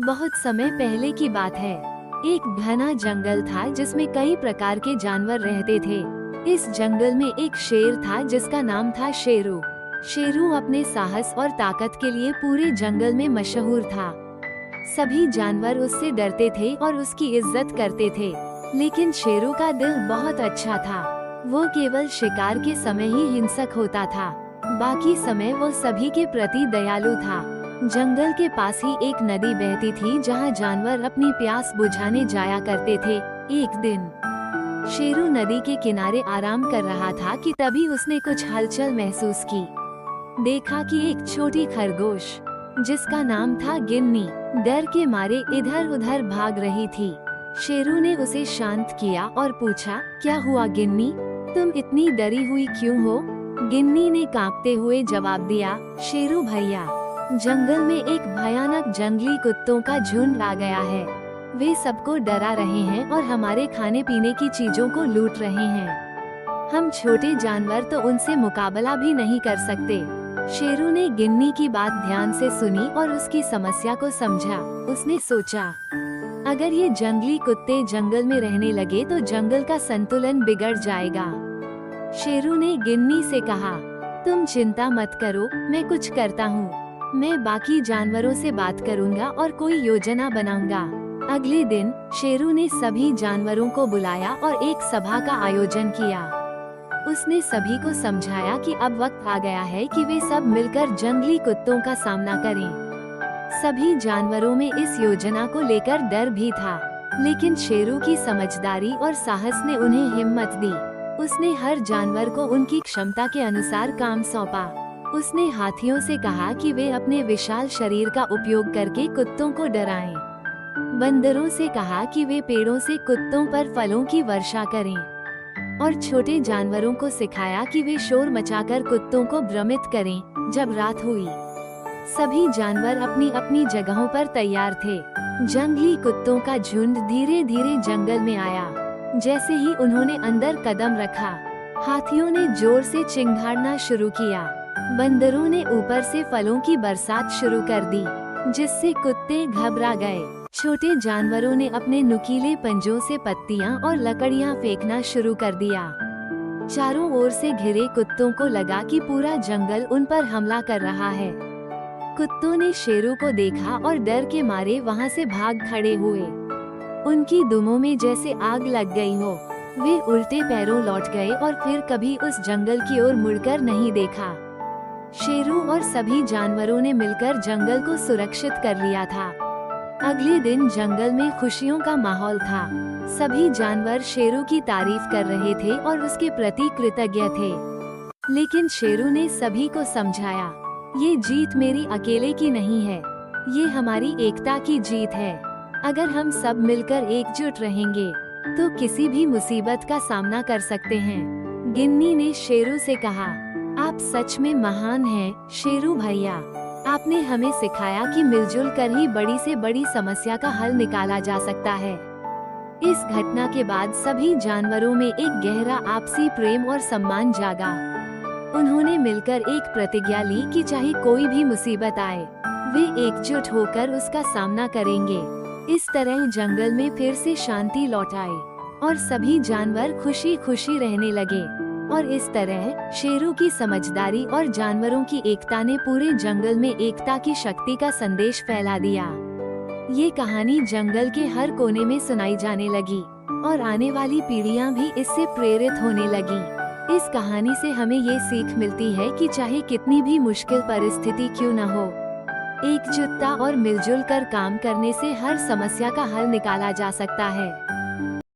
बहुत समय पहले की बात है। एक घना जंगल था जिसमें कई प्रकार के जानवर रहते थे। इस जंगल में एक शेर था जिसका नाम था शेरू। शेरू अपने साहस और ताकत के लिए पूरे जंगल में मशहूर था। सभी जानवर उससे डरते थे और उसकी इज्जत करते थे। लेकिन शेरू का दिल बहुत अच्छा था। वो केवल शिकार के समय ही हिंसक होता था, बाकी समय वो सभी के प्रति दयालु था। जंगल के पास ही एक नदी बहती थी जहाँ जानवर अपनी प्यास बुझाने जाया करते थे। एक दिन शेरू नदी के किनारे आराम कर रहा था कि तभी उसने कुछ हलचल महसूस की। देखा कि एक छोटी खरगोश जिसका नाम था गिन्नी डर के मारे इधर उधर भाग रही थी। शेरू ने उसे शांत किया और पूछा, क्या हुआ गिन्नी, तुम इतनी डरी हुई क्यों हो? गिन्नी ने कांपते हुए जवाब दिया, शेरू भैया, जंगल में एक भयानक जंगली कुत्तों का झुंड आ गया है। वे सबको डरा रहे हैं और हमारे खाने पीने की चीजों को लूट रहे हैं। हम छोटे जानवर तो उनसे मुकाबला भी नहीं कर सकते। शेरू ने गिन्नी की बात ध्यान से सुनी और उसकी समस्या को समझा। उसने सोचा, अगर ये जंगली कुत्ते जंगल में रहने लगे तो जंगल का संतुलन बिगड़ जाएगा। शेरू ने गिन्नी से कहा, तुम चिंता मत करो, मैं कुछ करता हूँ। मैं बाकी जानवरों से बात करूंगा और कोई योजना बनाऊंगा। अगले दिन शेरू ने सभी जानवरों को बुलाया और एक सभा का आयोजन किया। उसने सभी को समझाया कि अब वक्त आ गया है कि वे सब मिलकर जंगली कुत्तों का सामना करें। सभी जानवरों में इस योजना को लेकर डर भी था, लेकिन शेरू की समझदारी और साहस ने उन्हें हिम्मत दी। उसने हर जानवर को उनकी क्षमता के अनुसार काम सौंपा। उसने हाथियों से कहा कि वे अपने विशाल शरीर का उपयोग करके कुत्तों को डराएं। बंदरों से कहा कि वे पेड़ों से कुत्तों पर फलों की वर्षा करें। और छोटे जानवरों को सिखाया कि वे शोर मचाकर कुत्तों को भ्रमित करें। जब रात हुई, सभी जानवर अपनी अपनी जगहों पर तैयार थे। जंगली कुत्तों का झुंड धीरे धीरे जंगल में आया। जैसे ही उन्होंने अंदर कदम रखा, हाथियों ने जोर से चिंघाड़ना शुरू किया। बंदरों ने ऊपर से फलों की बरसात शुरू कर दी, जिससे कुत्ते घबरा गए। छोटे जानवरों ने अपने नुकीले पंजों से पत्तियां और लकड़ियां फेंकना शुरू कर दिया। चारों ओर से घिरे कुत्तों को लगा कि पूरा जंगल उन पर हमला कर रहा है। कुत्तों ने शेरू को देखा और डर के मारे वहां से भाग खड़े हुए। उनकी दुमों में जैसे आग लग गई हो। वे उल्टे पैरों लौट गए और फिर कभी उस जंगल की ओर मुड़कर नहीं देखा। शेरू और सभी जानवरों ने मिलकर जंगल को सुरक्षित कर लिया था। अगले दिन जंगल में खुशियों का माहौल था। सभी जानवर शेरू की तारीफ कर रहे थे और उसके प्रति कृतज्ञ थे। लेकिन शेरू ने सभी को समझाया, ये जीत मेरी अकेले की नहीं है, ये हमारी एकता की जीत है। अगर हम सब मिलकर एकजुट रहेंगे तो किसी भी मुसीबत का सामना कर सकते हैं। गिन्नी ने शेरू से कहा, आप सच में महान हैं, शेरू भैया। आपने हमें सिखाया कि मिलजुल कर ही बड़ी से बड़ी समस्या का हल निकाला जा सकता है। इस घटना के बाद सभी जानवरों में एक गहरा आपसी प्रेम और सम्मान जागा। उन्होंने मिलकर एक प्रतिज्ञा ली कि चाहे कोई भी मुसीबत आए, वे एकजुट होकर उसका सामना करेंगे। इस तरह जंगल में फिर से शांति लौट आई और सभी जानवर खुशी खुशी रहने लगे। और इस तरह शेरू की समझदारी और जानवरों की एकता ने पूरे जंगल में एकता की शक्ति का संदेश फैला दिया। ये कहानी जंगल के हर कोने में सुनाई जाने लगी और आने वाली पीढ़ियां भी इससे प्रेरित होने लगी। इस कहानी से हमें ये सीख मिलती है कि चाहे कितनी भी मुश्किल परिस्थिति क्यों न हो, एकजुटता और मिलजुल कर काम करने से हर समस्या का हल निकाला जा सकता है।